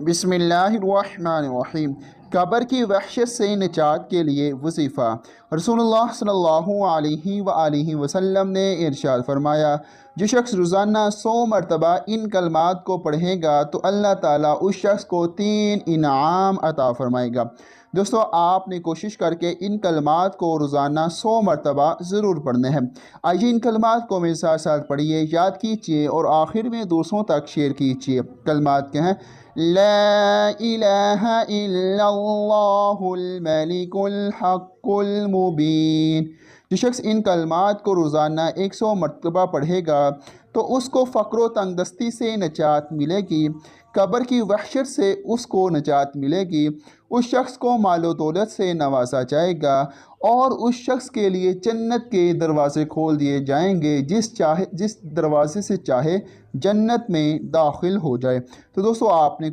बिस्मिल्लाहिर्रहमानिर्रहीम। कब्र की वहशत से निजात के लिए वजीफ़ा। रसूलुल्लाह सल्लल्लाहु अलैहि वसल्लम ने इरशाद फरमाया, जो शख्स रोज़ाना 100 मरतबा इन कलमात को पढ़ेगा तो अल्लाह ताला उस शख्स को 3 इनाम अता फरमाएगा। दोस्तों, आपने कोशिश करके इन कलमात को रोज़ाना 100 मरतबा ज़रूर पढ़ने हैं। आइए इन कलमात को मेरे साथ साथ पढ़िए, याद कीजिए और आखिर में दूसरों तक शेयर कीजिए। कलमात के हैं, ला इलाहा इल्लल्लाहुल मलिकुल हक़्क़ुल मुबीन। जो शख्स इन कलमात को रोज़ाना 100 मरतबा पढ़ेगा तो उसको फ़क्र तंगदस्ती से निजात मिलेगी, कब्र की वहशत से उसको निजात मिलेगी, उस शख्स को मालो दौलत से नवाजा जाएगा और उस शख्स के लिए जन्नत के दरवाज़े खोल दिए जाएंगे, जिस दरवाज़े से चाहे जन्नत में दाखिल हो जाए। तो दोस्तों, आपने